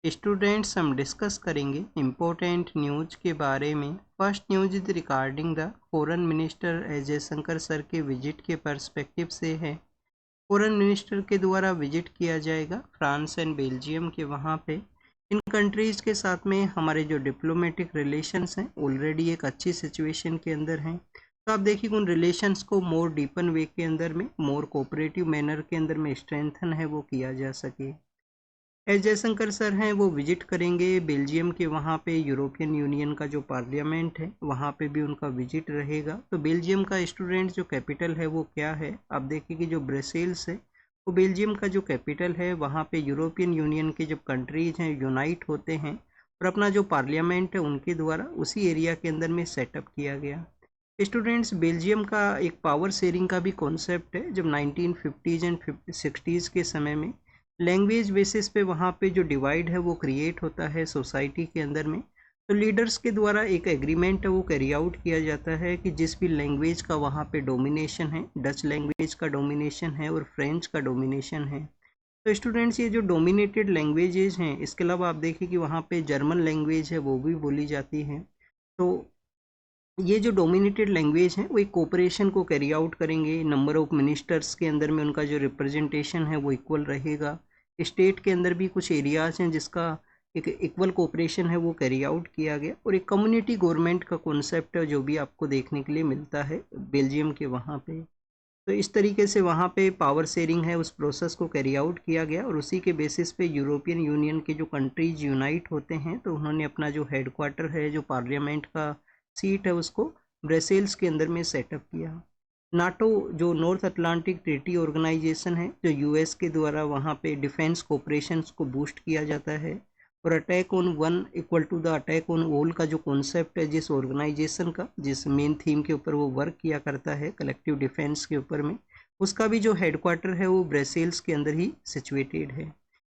Students हम discuss करेंगे important news के बारे में। First news is regarding the foreign minister Jaishankar sir के विजिट के पर्सपेक्टिव से है। फॉरेन मिनिस्टर के द्वारा विजिट किया जाएगा फ्रांस एंड बेल्जियम के वहाँ पे। इन कंट्रीज़ के साथ में हमारे जो डिप्लोमेटिक रिलेशंस हैं ऑलरेडी एक अच्छी सिचुएशन के अंदर हैं। तो आप देखिए उन रिलेशंस को मोर डीपन वे के अंदर में, मोर कोऑपरेटिव मैनर के अंदर में स्ट्रेंथन है वो किया जा सके। एस जयशंकर सर हैं वो विजिट करेंगे बेल्जियम के वहाँ पे। यूरोपियन यूनियन का जो पार्लियामेंट है वहाँ पे भी उनका विजिट रहेगा। तो बेल्जियम का स्टूडेंट जो कैपिटल है वो क्या है, आप देखिए कि जो ब्रसेल्स है वो बेल्जियम का जो कैपिटल है। वहाँ पे यूरोपियन यूनियन के जब कंट्रीज हैं यूनाइट होते हैं और अपना जो पार्लियामेंट है उनके द्वारा उसी एरिया के अंदर में सेटअप किया गया। स्टूडेंट्स बेल्जियम का एक पावर शेयरिंग का भी कॉन्सेप्ट है। जब 1950s एंड 60s के समय में लैंग्वेज बेसिस पे वहाँ पे जो डिवाइड है वो क्रिएट होता है सोसाइटी के अंदर में, तो लीडर्स के द्वारा एक एग्रीमेंट है वो कैरी आउट किया जाता है कि जिस भी लैंग्वेज का वहाँ पे डोमिनेशन है, डच लैंग्वेज का डोमिनेशन है और फ्रेंच का डोमिनेशन है। तो स्टूडेंट्स ये जो डोमिनेटेड लैंग्वेजेज हैं, इसके अलावा आप देखिए कि वहाँ पे जर्मन लैंग्वेज है वो भी बोली जाती है। तो ये जो डोमिनेटेड लैंग्वेज हैं वो एक कोऑपरेशन को कैरी आउट करेंगे। नंबर ऑफ मिनिस्टर्स के अंदर में उनका जो रिप्रेजेंटेशन है वो इक्वल रहेगा। स्टेट के अंदर भी कुछ एरियाज हैं जिसका एक इक्वल कोऑपरेशन है वो कैरी आउट किया गया। और एक कम्युनिटी गवर्नमेंट का कॉन्सेप्ट है जो भी आपको देखने के लिए मिलता है बेल्जियम के वहाँ पे। तो इस तरीके से वहाँ पे पावर शेयरिंग है उस प्रोसेस को कैरी आउट किया गया और उसी के बेसिस पे यूरोपियन यूनियन के जो कंट्रीज यूनाइट होते हैं तो उन्होंने अपना जो हेडक्वार्टर है, जो पार्लियामेंट का सीट है, उसको ब्रसेल्स के अंदर में सेटअप किया। नाटो जो नॉर्थ अटलांटिक ट्रीटी ऑर्गेनाइजेशन है, जो यूएस के द्वारा वहाँ पे डिफेंस कोऑपरेशंस को बूस्ट किया जाता है। और attack on one equal to the attack on all का जो कॉन्सेप्ट है जिस ऑर्गेनाइजेशन का, जिस मेन थीम के ऊपर वो वर्क किया करता है कलेक्टिव डिफेंस के ऊपर में, उसका भी जो हेडक्वार्टर है वो ब्रसेल्स के अंदर ही सिचुएटेड है।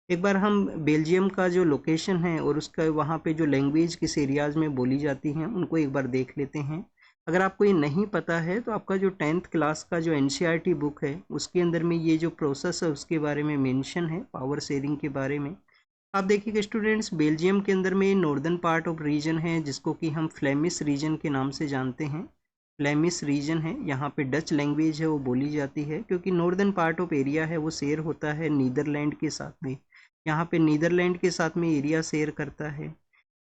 एक बार हम बेल्जियम का जो लोकेशन है और उसका वहाँ पे जो लैंग्वेज किस एरियाज में बोली जाती हैं उनको एक बार देख लेते हैं। अगर आपको ये नहीं पता है तो आपका जो 10th क्लास का जो एनसीईआरटी बुक है उसके अंदर में ये जो प्रोसेस है उसके बारे में मेंशन है, पावर शेयरिंग के बारे में। आप देखिएगा स्टूडेंट्स बेल्जियम के अंदर में नॉर्दर्न पार्ट ऑफ रीजन है जिसको कि हम फ्लेमिश रीजन के नाम से जानते हैं। फ्लेमिश रीजन है, यहाँ पे डच लैंग्वेज है वो बोली जाती है क्योंकि नॉर्दर्न पार्ट ऑफ एरिया है वो शेयर होता है नीदरलैंड के साथ में। यहाँ पे नीदरलैंड के साथ में एरिया शेयर करता है।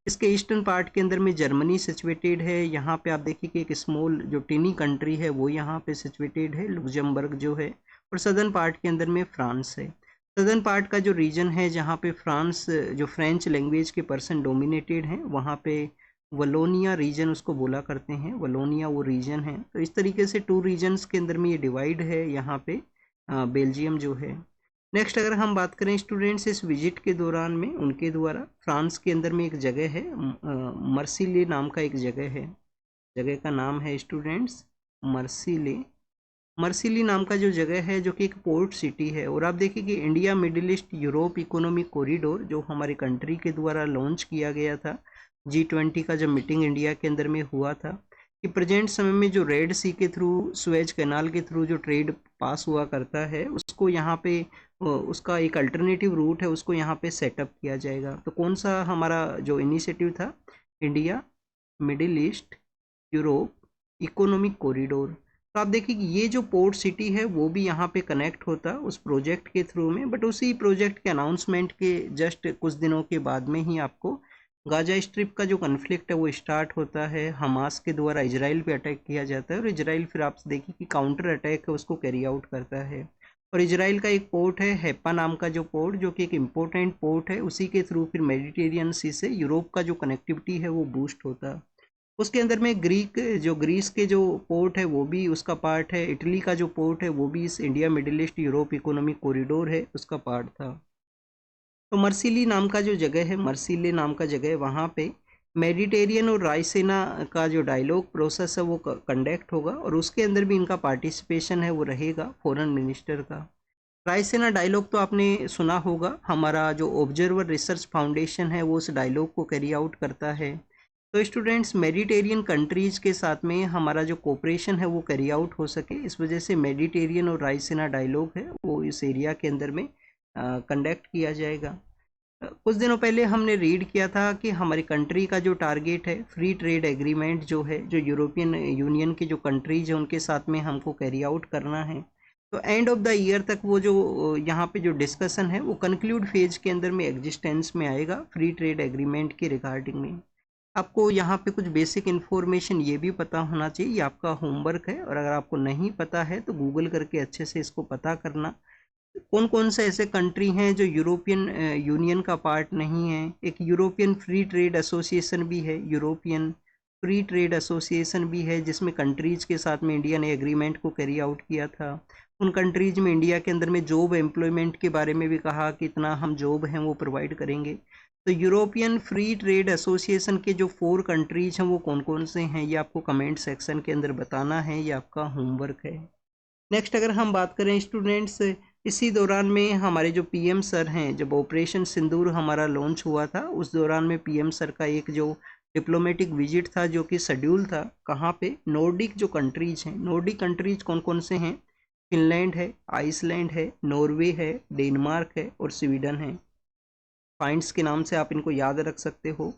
इसके ईस्टर्न पार्ट के अंदर में जर्मनी सिचुएटेड है। यहाँ पे आप देखिए कि एक स्मॉल जो टिनी कंट्री है वो यहाँ पे सिचुएटेड है, लुक्जमबर्ग जो है। और सदर्न पार्ट के अंदर में फ्रांस है। सदर्न पार्ट का जो रीजन है जहाँ पे फ्रांस जो फ्रेंच लैंग्वेज के पर्सन डोमिनेटेड हैं वहाँ पे वलोनिया रीजन उसको बोला करते हैं, वलोनिया वो रीजन है। तो इस तरीके से 2 रीजन्स के अंदर में ये डिवाइड है यहाँ पे बेल्जियम जो है। नेक्स्ट अगर हम बात करें स्टूडेंट्स इस विजिट के दौरान में उनके द्वारा फ्रांस के अंदर में एक जगह है, मर्सीले नाम का एक जगह है। जगह का नाम है स्टूडेंट्स मर्सीले। मर्सीली नाम का जो जगह है जो कि एक पोर्ट सिटी है। और आप देखिए कि India middle east Europe economic corridor जो हमारे कंट्री के द्वारा लॉन्च किया गया था G20 का जब मीटिंग इंडिया के अंदर में हुआ था, कि प्रेजेंट समय में जो रेड सी के थ्रू, सुएज कैनाल के थ्रू जो ट्रेड पास हुआ करता है उसको यहाँ पे उसका एक अल्टरनेटिव रूट है उसको यहाँ पे सेटअप किया जाएगा। तो कौन सा हमारा जो इनिशिएटिव था, India middle east Europe economic corridor. तो आप देखिए कि ये जो पोर्ट सिटी है वो भी यहाँ पे कनेक्ट होता उस प्रोजेक्ट के थ्रू में। बट उसी प्रोजेक्ट के अनाउंसमेंट के जस्ट कुछ दिनों के बाद में ही आपको गाजा स्ट्रिप का जो कन्फ्लिक्ट है वो स्टार्ट होता है। हमास के द्वारा इजराइल पे अटैक किया जाता है और इजराइल फिर आप देखिए कि काउंटर अटैक है उसको कैरी आउट करता है। और इजराइल का एक पोर्ट है हैप्पा नाम का जो पोर्ट, जो कि एक इम्पोर्टेंट पोर्ट है, उसी के थ्रू फिर मेडिटेरियन सी से यूरोप का जो कनेक्टिविटी है वो बूस्ट होता है। उसके अंदर में ग्रीस के जो पोर्ट है वो भी उसका पार्ट है। इटली का जो पोर्ट है वो भी इस India middle east Europe economic corridor है उसका पार्ट था। तो मर्सीली नाम का जो जगह है, मर्सीले नाम का जगह है, वहाँ पे मेडिटेरियन और रायसेना का जो डायलॉग प्रोसेस है वो कंडक्ट होगा और उसके अंदर भी इनका पार्टिसिपेशन है वो रहेगा फॉरेन मिनिस्टर का। रायसेना डायलॉग तो आपने सुना होगा, हमारा जो ऑब्जर्वर रिसर्च फाउंडेशन है वो उस डायलॉग को कैरी आउट करता है। तो स्टूडेंट्स मेडिटेरियन कंट्रीज़ के साथ में हमारा जो कोऑपरेशन है वो कैरी आउट हो सके, इस वजह से मेडिटेरियन और रायसेना डायलॉग है वो इस एरिया के अंदर में कंडक्ट किया जाएगा। कुछ दिनों पहले हमने रीड किया था कि हमारी कंट्री का जो टारगेट है फ्री ट्रेड एग्रीमेंट जो है, जो यूरोपियन यूनियन के जो कंट्रीज हैं उनके साथ में हमको कैरी आउट करना है। तो एंड ऑफ द ईयर तक वो जो यहाँ पे जो डिस्कशन है वो कंक्लूड फेज के अंदर में एग्जिस्टेंस में आएगा फ्री ट्रेड एग्रीमेंट के रिगार्डिंग में। आपको यहाँ पे कुछ बेसिक इन्फॉर्मेशन ये भी पता होना चाहिए, ये आपका होमवर्क है, और अगर आपको नहीं पता है तो गूगल करके अच्छे से इसको पता करना। कौन कौन से ऐसे कंट्री हैं जो यूरोपियन यूनियन का पार्ट नहीं है। एक यूरोपियन फ्री ट्रेड एसोसिएशन भी है, यूरोपियन फ्री ट्रेड एसोसिएशन भी है, जिसमें कंट्रीज के साथ में इंडिया ने एग्रीमेंट को कैरी आउट किया था। उन कंट्रीज में इंडिया के अंदर में जॉब एम्प्लॉयमेंट के बारे में भी कहा कि इतना हम जॉब हैं वो प्रोवाइड करेंगे। तो यूरोपियन फ्री ट्रेड एसोसिएशन के जो 4 कंट्रीज हैं वो कौन कौन से हैं, ये आपको कमेंट सेक्शन के अंदर बताना है, ये आपका होमवर्क है। नेक्स्ट अगर हम बात करें स्टूडेंट्स, इसी दौरान में हमारे जो पीएम सर हैं, जब ऑपरेशन सिंदूर हमारा लॉन्च हुआ था उस दौरान में पीएम सर का एक जो डिप्लोमेटिक विजिट था जो कि शेड्यूल था, कहाँ पे, नॉर्डिक जो कंट्रीज हैं। नॉर्डिक कंट्रीज कौन कौन से हैं, फिनलैंड है, आइसलैंड है, नॉर्वे है, डेनमार्क है और स्वीडन है। पॉइंट्स के नाम से आप इनको याद रख सकते हो।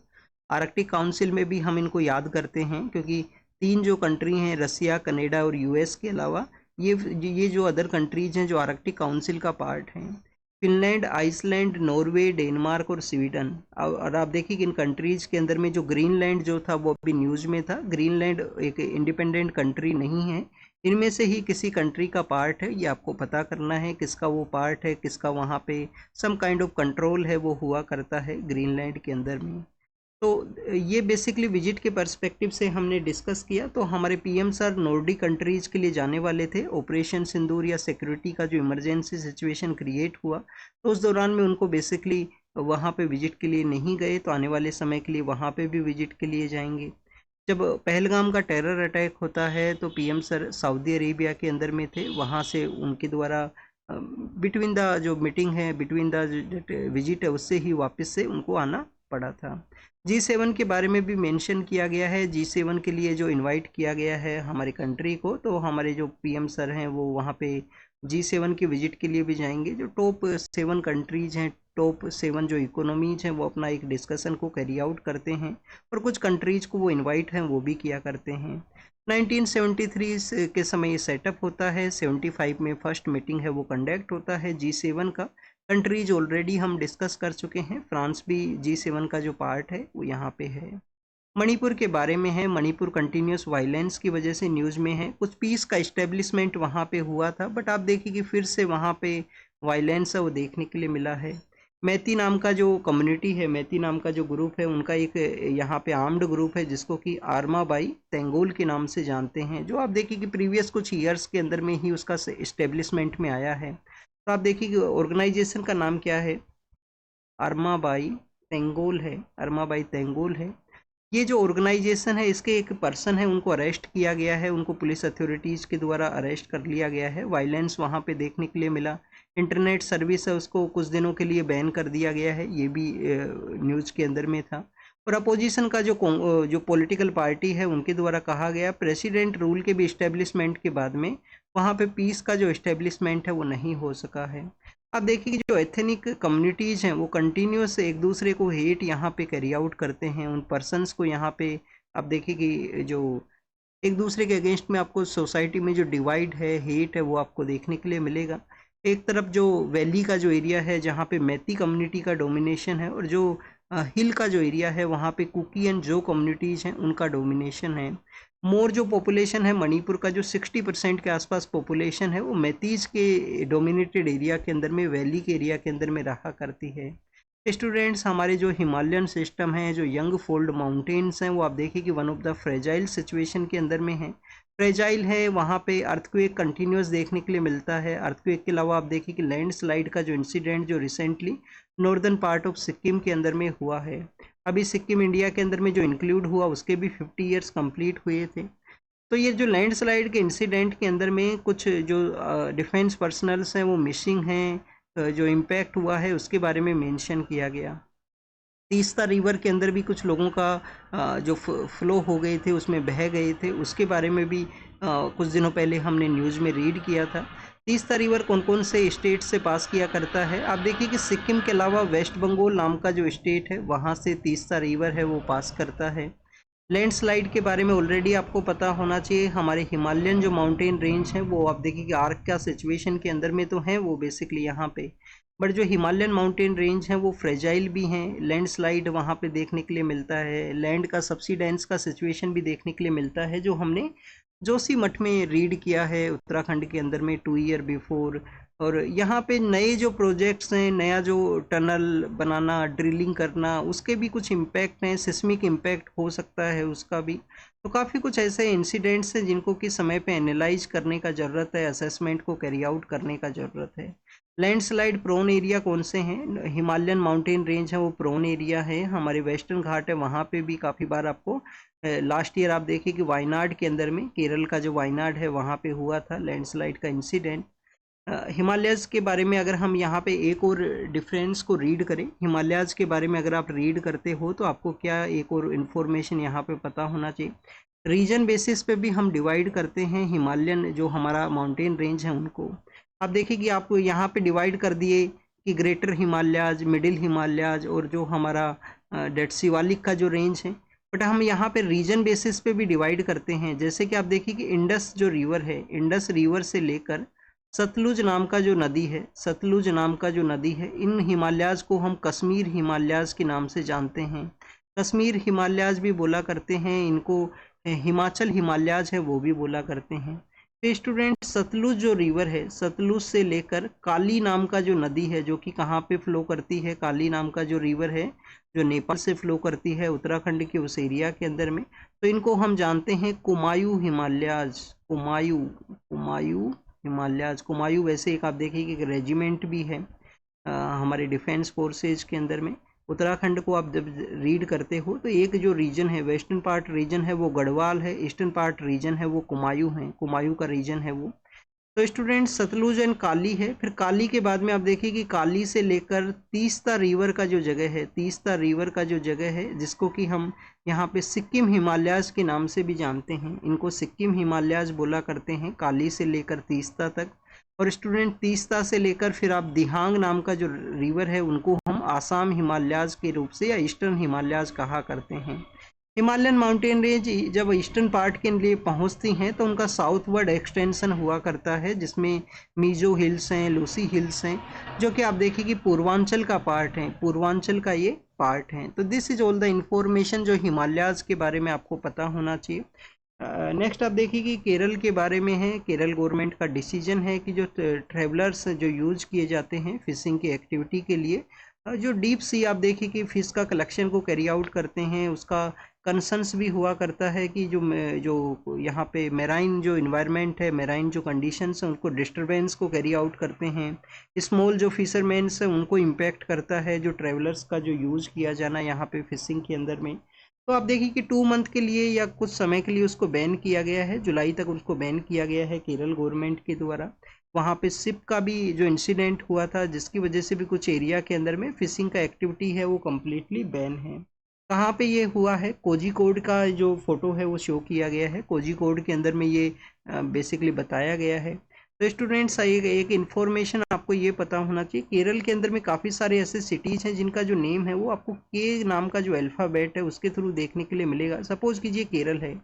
आर्कटिक काउंसिल में भी हम इनको याद करते हैं क्योंकि 3 जो कंट्री हैं, रसिया, कनाडा और यूएस के अलावा ये जो अदर कंट्रीज हैं जो आर्कटिक काउंसिल का पार्ट हैं, फिनलैंड, आइसलैंड, नॉर्वे, डेनमार्क और स्वीडन। और आप देखिए कि इन कंट्रीज के अंदर में जो ग्रीनलैंड जो था वो अभी न्यूज़ में था। ग्रीनलैंड एक इंडिपेंडेंट कंट्री नहीं है, इनमें से ही किसी कंट्री का पार्ट है। ये आपको पता करना है किसका वो पार्ट है, किसका वहाँ पे सम काइंड ऑफ कंट्रोल है वो हुआ करता है ग्रीनलैंड के अंदर में। तो ये बेसिकली विजिट के पर्सपेक्टिव से हमने डिस्कस किया। तो हमारे पीएम सर नॉर्डिक कंट्रीज के लिए जाने वाले थे। ऑपरेशन सिंदूर या सिक्योरिटी का जो इमरजेंसी सिचुएशन क्रिएट हुआ तो उस दौरान में उनको बेसिकली वहाँ पे विजिट के लिए नहीं गए, तो आने वाले समय के लिए वहाँ पे भी विजिट के लिए जाएंगे। जब पहलगाम का टेरर अटैक होता है तो पीएम सर सऊदी अरेबिया के अंदर में थे, वहाँ से उनके द्वारा बिटवीन द जो मीटिंग है, बिटवीन द विजिट है, उससे ही वापस से उनको आना पड़ा था। G7 के बारे में भी मेंशन किया गया है। G7 के लिए जो इनवाइट किया गया है हमारी कंट्री को, तो हमारे जो पीएम सर हैं वो वहाँ पे G7 की विजिट के लिए भी जाएंगे। जो टॉप 7 कंट्रीज हैं, टॉप 7 जो इकोनॉमीज हैं, वो अपना एक डिस्कशन को कैरी आउट करते हैं और कुछ कंट्रीज को वो इन्वाइट हैं वो भी किया करते हैं। 1973 के समय ये सेटअप होता है, 75 में फर्स्ट मीटिंग है वो कंडक्ट होता है G7 का। कंट्रीज ऑलरेडी हम डिस्कस कर चुके हैं, फ्रांस भी G7 का जो पार्ट है वो यहाँ पे है। मणिपुर के बारे में है, मणिपुर कंटिन्यूस वायलेंस की वजह से न्यूज़ में है। कुछ पीस का इस्टेब्लिशमेंट वहाँ पे हुआ था, बट आप देखिए कि फिर से वहाँ पे वायलेंस है वो देखने के लिए मिला है। मैती नाम का जो कम्युनिटी है, मैती नाम का जो ग्रुप है, उनका एक यहाँ पे आर्म्ड ग्रुप है जिसको कि आर्मा बाई तेंगोल के नाम से जानते हैं, जो आप देखिए कि प्रीवियस कुछ ईयर्स के अंदर में ही उसका इस्टेब्लिशमेंट में आया है। तो आप देखिए कि ऑर्गेनाइजेशन का नाम क्या है, अरमा बाई तेंगोल है, अरमा बाई तेंगोल है। ये जो ऑर्गेनाइजेशन है इसके एक पर्सन है, उनको अरेस्ट किया गया है, उनको पुलिस अथॉरिटीज़ के द्वारा अरेस्ट कर लिया गया है। वायलेंस वहाँ पे देखने के लिए मिला। इंटरनेट सर्विस है उसको कुछ दिनों के लिए बैन कर दिया गया है, ये भी न्यूज़ के अंदर में था। और अपोजिशन का जो पॉलिटिकल पार्टी है उनके द्वारा कहा गया प्रेसिडेंट रूल के भी इस्टेब्लिशमेंट के बाद में वहाँ पे पीस का जो इस्टेब्लिशमेंट है वो नहीं हो सका है। अब देखिए कि जो एथनिक कम्युनिटीज़ हैं वो कंटिन्यूस एक दूसरे को हेट यहाँ पे कैरी आउट करते हैं, उन पर्सनस को यहाँ पे आप देखिए कि जो एक दूसरे के अगेंस्ट में आपको सोसाइटी में जो डिवाइड है, हेट है, वो आपको देखने के लिए मिलेगा। एक तरफ जो वैली का जो एरिया है जहाँ पे मैती कम्युनिटी का डोमिनेशन है, और जो हिल का जो एरिया है वहाँ पे कुकी एंड जो कम्युनिटीज़ हैं उनका डोमिनेशन है। मोर जो पॉपुलेशन है मणिपुर का, जो 60% के आसपास पॉपुलेशन है, वो मैतीज के डोमिनेटेड एरिया के अंदर में, वैली के एरिया के अंदर में रहा करती है। स्टूडेंट्स, हमारे जो हिमालयन सिस्टम है, जो यंग फोल्ड माउंटेन्स हैं, वो आप देखिए कि one of the fragile situation के अंदर में है। फ्रेजाइल है, वहाँ पे अर्थक्वेक कंटिन्यूस देखने के लिए मिलता है। अर्थक्वेक के अलावा आप देखिए कि लैंडस्लाइड का जो इंसिडेंट जो recently northern part of Sikkim के अंदर में हुआ है, अभी सिक्किम इंडिया के अंदर में जो इंक्लूड हुआ उसके भी 50 ईयर्स कंप्लीट हुए थे। तो ये जो लैंडस्लाइड के इंसिडेंट के अंदर में कुछ जो डिफेंस पर्सनल्स हैं वो मिसिंग हैं, जो इम्पैक्ट हुआ है उसके बारे में मेंशन किया गया। तीस्ता रिवर के अंदर भी कुछ लोगों का जो फ्लो हो गए थे, उसमें बह गए थे, उसके बारे में भी कुछ दिनों पहले हमने न्यूज़ में रीड किया था। तीस्ता रिवर कौन कौन से स्टेट से पास किया करता है? आप देखिए कि सिक्किम के अलावा वेस्ट बंगाल नाम का जो स्टेट है वहाँ से तीस्ता रिवर है वो पास करता है। लैंडस्लाइड के बारे में ऑलरेडी आपको पता होना चाहिए। हमारे हिमालयन जो माउंटेन रेंज है वो आप देखिए कि आर्क का सिचुएशन के अंदर में तो है वो बेसिकली यहाँ पे, बट जो हिमालयन माउंटेन रेंज है वो फ्रेजाइल भी हैं। लैंडस्लाइड वहाँ पे देखने के लिए मिलता है। लैंड का सब्सिडेंस का सिचुएशन भी देखने के लिए मिलता है, जो हमने जोशीमठ में रीड किया है उत्तराखंड के अंदर में 2 ईयर बिफोर। और यहाँ पे नए जो प्रोजेक्ट्स हैं, नया जो टनल बनाना, ड्रिलिंग करना, उसके भी कुछ इम्पैक्ट हैं, सिस्मिक इम्पैक्ट हो सकता है उसका भी। तो काफ़ी कुछ ऐसे इंसिडेंट्स हैं जिनको कि समय पे एनालाइज करने का ज़रूरत है, असेसमेंट को कैरी आउट करने का ज़रूरत है। लैंडस्लाइड प्रोन एरिया कौन से हैं? हिमालयन माउंटेन रेंज है वो प्रोन एरिया है। हमारे वेस्टर्न घाट है वहाँ पे भी काफ़ी बार आपको लास्ट ईयर आप देखिए कि वायनाड के अंदर में, केरल का जो वायनाड है वहाँ पे हुआ था लैंडस्लाइड का इंसिडेंट। हिमालयस के बारे में अगर हम यहाँ पे एक और डिफरेंस को रीड करें, हिमालयाज़ के बारे में अगर आप रीड करते हो तो आपको क्या एक और इन्फॉर्मेशन यहाँ पे पता होना चाहिए। रीजन बेसिस पे भी हम डिवाइड करते हैं हिमालयन जो हमारा माउंटेन रेंज है उनको। आप देखिए कि आप यहाँ पे डिवाइड कर दिए कि ग्रेटर हिमालयाज, मिडिल हिमालयाज और जो हमारा डेट शिवालिक का जो रेंज है, बट हम यहाँ पे रीजन बेसिस पे भी डिवाइड करते हैं। जैसे कि आप देखिए कि इंडस जो रिवर है, इंडस रिवर से लेकर सतलुज नाम का जो नदी है, सतलुज नाम का जो नदी है, इन हिमालयाज को हम कश्मीर हिमालयाज के नाम से जानते हैं। कश्मीर हिमालयाज भी बोला करते हैं इनको, हिमाचल हिमालयाज है वो भी बोला करते हैं। तो स्टूडेंट, सतलुज जो रिवर है, सतलुज से लेकर काली नाम का जो नदी है, जो कि कहाँ पे फ्लो करती है, काली नाम का जो रिवर है जो नेपाल से फ्लो करती है उत्तराखंड के उस एरिया के अंदर में, तो इनको हम जानते हैं कुमायूं हिमालयाज। कुमायूं, कुमायूं हिमालयाज। कुमायूं वैसे एक आप देखिए कि एक रेजिमेंट भी है हमारे डिफेंस फोर्सेज के अंदर में। उत्तराखंड को आप जब रीड करते हो तो एक जो रीजन है, वेस्टर्न पार्ट रीजन है वो गढ़वाल है, ईस्टर्न पार्ट रीजन है वो कुमायूं है, कुमायूं का रीजन है वो। तो स्टूडेंट, सतलुज एंड काली है। फिर काली के बाद में आप देखिए कि काली से लेकर तीस्ता रिवर का जो जगह है, तीस्ता रिवर का जो जगह है, जिसको कि हम यहाँ पे सिक्किम हिमालयाज के नाम से भी जानते हैं, इनको सिक्किम हिमालयाज बोला करते हैं, काली से लेकर तीस्ता तक। और स्टूडेंट, तीस्ता से लेकर फिर आप दिहांग नाम का जो रिवर है उनको हम आसाम हिमालयाज के रूप से या ईस्टर्न हिमालयाज कहा करते हैं। हिमालयन माउंटेन रेंज जब ईस्टर्न पार्ट के लिए पहुंचती हैं तो उनका साउथवर्ड एक्सटेंशन हुआ करता है, जिसमें मीजो हिल्स हैं, लूसी हिल्स हैं, जो कि आप देखिए कि पूर्वांचल का पार्ट है, पूर्वांचल का ये पार्ट है। तो this is all the information जो हिमालयाज के बारे में आपको पता होना चाहिए। नेक्स्ट आप देखिए कि केरल के बारे में है। केरल गवर्नमेंट का डिसीजन है कि जो ट्रेवलर्स जो यूज किए जाते हैं फिशिंग की एक्टिविटी के लिए, जो डीप सी आप देखिए कि फिश का कलेक्शन को कैरी आउट करते हैं, उसका कंसर्न्स भी हुआ करता है कि जो यहाँ पे मेराइन जो इन्वायरमेंट है, मेराइन जो कंडीशंस हैं उनको डिस्टरबेंस को कैरी आउट करते हैं। स्मॉल जो फिशरमैन्स हैं उनको इम्पेक्ट करता है जो ट्रेवलर्स का जो यूज़ किया जाना यहाँ पे फिशिंग के अंदर में। तो आप देखिए कि 2 मंथ के लिए या कुछ समय के लिए उसको बैन किया गया है, जुलाई तक उसको बैन किया गया है केरल गवर्नमेंट के द्वारा। वहाँ पे शिप का भी जो इंसिडेंट हुआ था जिसकी वजह से भी कुछ एरिया के अंदर में फिशिंग का एक्टिविटी है वो कम्प्लीटली बैन है। कहाँ पे ये हुआ है? कोझिकोड का जो फोटो है वो शो किया गया है, कोझिकोड के अंदर में ये बेसिकली बताया गया है। तो स्टूडेंट्स, एक इन्फॉर्मेशन आपको ये पता होना चाहिए, केरल के अंदर में काफ़ी सारे ऐसे सिटीज़ हैं जिनका जो नेम है वो आपको के नाम का जो अल्फ़ाबेट है उसके थ्रू देखने के लिए मिलेगा। सपोज कीजिए केरल है,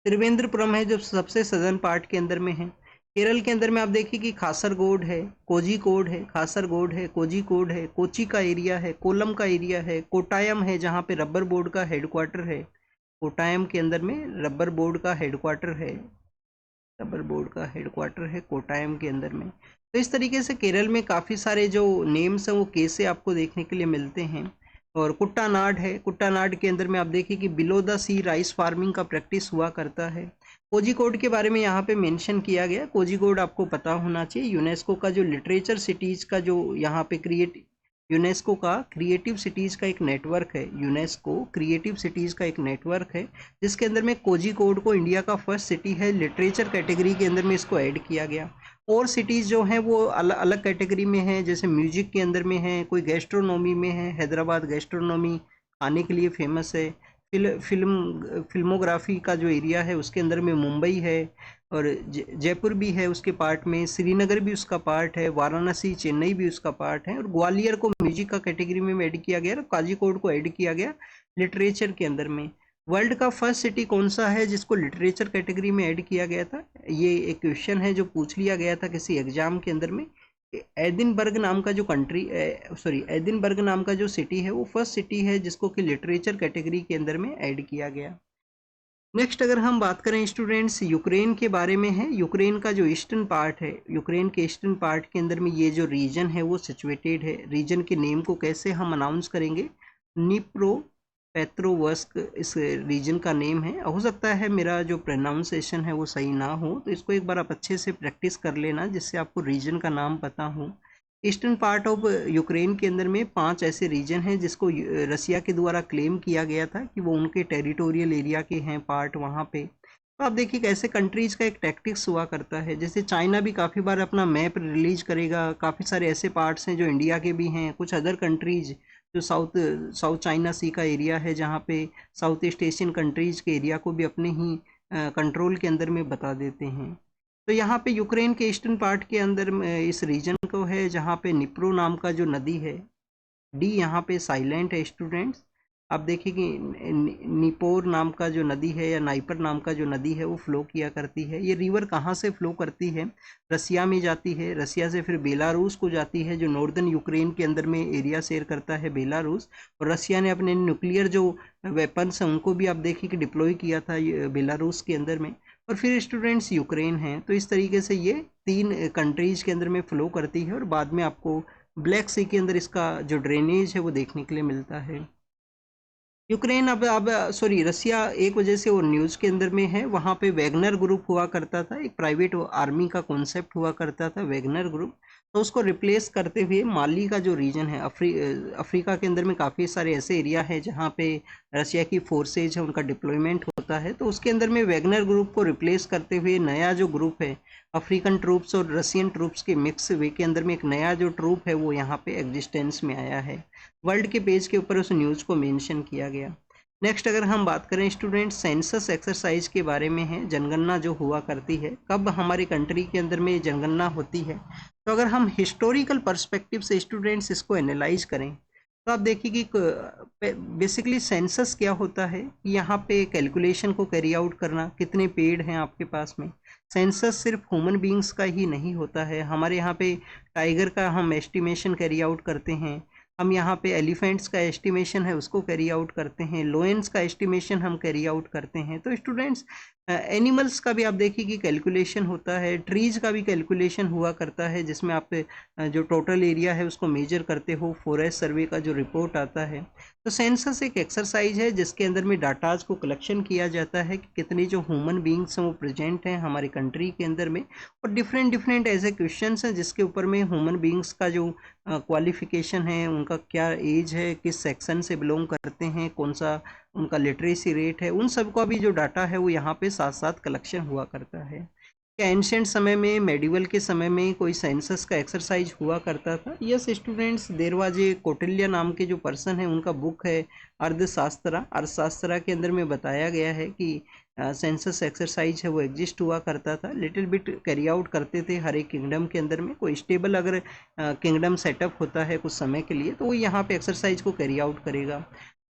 त्रिवेंद्रपुरम है जो सबसे सदर्न पार्ट के अंदर में है। केरल के अंदर में आप देखिए कि खासरगोड है, कोझिकोड है, खासरगोड है, कोझिकोड है, कोची का एरिया है, कोलम का एरिया है, कोटायम है जहाँ पे रबर बोर्ड का हेडक्वार्टर है, कोटायम के अंदर में रबर बोर्ड का हेडक्वार्टर है, रबर बोर्ड का हेडक्वार्टर है कोटायम के अंदर में। तो इस तरीके से केरल में काफ़ी सारे जो नेम्स हैं वो के से आपको देखने के लिए मिलते हैं। और कुट्टानाड है, कुट्टानाड के अंदर में आप देखिए कि below the sea rice farming का प्रैक्टिस हुआ करता है। कोझिकोड के बारे में यहाँ पे मेंशन किया गया, कोझिकोड आपको पता होना चाहिए, यूनेस्को का जो लिटरेचर सिटीज़ का जो यहाँ पे यूनेस्को का क्रिएटिव सिटीज़ का एक नेटवर्क है, यूनेस्को क्रिएटिव सिटीज़ का एक नेटवर्क है जिसके अंदर में कोझिकोड को इंडिया का फर्स्ट सिटी है, लिटरेचर कैटेगरी के अंदर में इसको ऐड किया गया। और सिटीज़ जो हैं वो अलग अलग कैटेगरी में हैं, जैसे म्यूजिक के अंदर में है, कोई गैस्ट्रोनॉमी में है, हैदराबाद गैस्ट्रोनॉमी खाने के लिए फेमस है, फिल्मोग्राफी का जो एरिया है उसके अंदर में मुंबई है, और जयपुर भी है उसके पार्ट में, श्रीनगर भी उसका पार्ट है, वाराणसी चेन्नई भी उसका पार्ट है, और ग्वालियर को म्यूजिक का कैटेगरी में ऐड किया गया, और काजीकोड को ऐड किया गया लिटरेचर के अंदर में। वर्ल्ड का फर्स्ट सिटी कौन सा है जिसको लिटरेचर कैटेगरी में ऐड किया गया था? ये एक क्वेश्चन है जो पूछ लिया गया था किसी एग्जाम के अंदर में। एडिनबर्ग नाम का जो एडिनबर्ग नाम का जो सिटी है वो फर्स्ट सिटी है जिसको कि लिटरेचर कैटेगरी के अंदर में ऐड किया गया। नेक्स्ट अगर हम बात करें स्टूडेंट्स यूक्रेन के बारे में है, यूक्रेन का जो ईस्टर्न पार्ट है, यूक्रेन के ईस्टर्न पार्ट के अंदर में ये जो रीजन है वो सिचुएटेड है। रीजन के नेम को कैसे हम अनाउंस करेंगे? निप्रो पेट्रोवर्स्क इस रीजन का नेम है। हो सकता है मेरा जो प्रोनाउंसिएशन है वो सही ना हो, तो इसको एक बार आप अच्छे से प्रैक्टिस कर लेना जिससे आपको रीजन का नाम पता हो। ईस्टर्न पार्ट ऑफ यूक्रेन के अंदर में 5 ऐसे रीजन हैं जिसको रसिया के द्वारा क्लेम किया गया था कि वो उनके टेरिटोरियल एरिया के हैं पार्ट वहाँ पे। तो आप देखिए कैसे कंट्रीज़ का एक टैक्टिक्स हुआ करता है। जैसे चाइना भी काफ़ी बार अपना मैप रिलीज करेगा, काफ़ी सारे ऐसे पार्ट्स हैं जो इंडिया के भी हैं, कुछ अदर कंट्रीज जो साउथ चाइना सी का एरिया है जहाँ पे साउथ ईस्ट एशियन कंट्रीज़ के एरिया को भी अपने ही कंट्रोल के अंदर में बता देते हैं। तो यहाँ पे यूक्रेन के ईस्टर्न पार्ट के अंदर इस रीजन को है जहाँ पे निप्रो नाम का जो नदी है, डी यहाँ पे साइलेंट है स्टूडेंट्स। आप देखिए कि निपोर नाम का जो नदी है या नाइपर नाम का जो नदी है वो फ्लो किया करती है। ये रिवर कहाँ से फ्लो करती है? रसिया में जाती है, रसिया से फिर बेलारूस को जाती है जो नॉर्दर्न यूक्रेन के अंदर में एरिया शेयर करता है बेलारूस। और रसिया ने अपने न्यूक्लियर जो वेपन्स हैं उनको भी आप देखिए कि डिप्लॉय किया था बेलारूस के अंदर में। और फिर स्टूडेंट्स यूक्रेन हैं। तो इस तरीके से ये 3 कंट्रीज़ के अंदर में फ्लो करती है और बाद में आपको ब्लैक सी के अंदर इसका जो ड्रेनेज है वो देखने के लिए मिलता है। यूक्रेन अब सॉरी रसिया एक वजह से वो न्यूज़ के अंदर में है, वहाँ पे वैगनर ग्रुप हुआ करता था, एक प्राइवेट आर्मी का कॉन्सेप्ट हुआ करता था वैगनर ग्रुप। तो उसको रिप्लेस करते हुए माली का जो रीजन है अफ्रीका के अंदर में काफ़ी सारे ऐसे एरिया हैं जहाँ पे रसिया की फोर्सेज है उनका डिप्लॉयमेंट होता है। तो उसके अंदर में वैगनर ग्रुप को रिप्लेस करते हुए नया जो ग्रुप है अफ्रीकन ट्रूप्स और रशियन ट्रूप्स के मिक्स वे के अंदर में एक नया जो ट्रूप है वो यहाँ पे एग्जिस्टेंस में आया है। वर्ल्ड के पेज के ऊपर उस न्यूज़ को मेंशन किया गया। नेक्स्ट अगर हम बात करें स्टूडेंट सेंसस एक्सरसाइज के बारे में है, जनगणना जो हुआ करती है, कब हमारी कंट्री के अंदर में जनगणना होती है। तो अगर हम हिस्टोरिकल पर्सपेक्टिव से स्टूडेंट्स इसको एनालाइज करें तो आप देखिए कि बेसिकली सेंसस क्या होता है, यहाँ पे कैलकुलेशन को कैरी आउट करना, कितने पेड़ हैं आपके पास में। सेंसस सिर्फ ह्यूमन बींग्स का ही नहीं होता है, हमारे यहाँ पे टाइगर का हम एस्टिमेशन कैरी आउट करते हैं, हम यहाँ पे एलिफेंट्स का एस्टिमेशन है उसको कैरी आउट करते हैं, लोयंस का एस्टिमेशन हम कैरी आउट करते हैं। तो स्टूडेंट्स एनिमल्स का भी आप देखिए कि कैलकुलेशन होता है, ट्रीज का भी कैलकुलेशन हुआ करता है जिसमें आप जो टोटल एरिया है उसको मेजर करते हो, फॉरेस्ट सर्वे का जो रिपोर्ट आता है। तो सेंसस एक एक्सरसाइज है जिसके अंदर में डाटाज को कलेक्शन किया जाता है कि कितने जो ह्यूमन बींग्स हैं वो प्रेजेंट हैं हमारी कंट्री के अंदर में, और डिफरेंट ऐसे क्वेश्चंस हैं जिसके ऊपर में ह्यूमन बींग्स का जो क्वालिफिकेशन है, उनका क्या एज है, किस सेक्शन से बिलोंग करते हैं, कौन सा उनका लिटरेसी रेट है, उन सब का भी जो डाटा है वो यहाँ पे साथ साथ कलेक्शन हुआ करता है। क्या एंशिएंट समय में, मेडिवल के समय में कोई सेंसस का एक्सरसाइज हुआ करता था? Yes students, there was a Kautilya नाम के जो पर्सन है उनका बुक है अर्थशास्त्रा के अंदर में बताया गया है कि सेंसस एक्सरसाइज है वो एग्जिस्ट हुआ करता था, लिटिल बिट कैरी आउट करते थे हर एक किंगडम के अंदर में। कोई स्टेबल अगर किंगडम सेटअप होता है कुछ समय के लिए तो वो यहाँ पे एक्सरसाइज को कैरी आउट करेगा।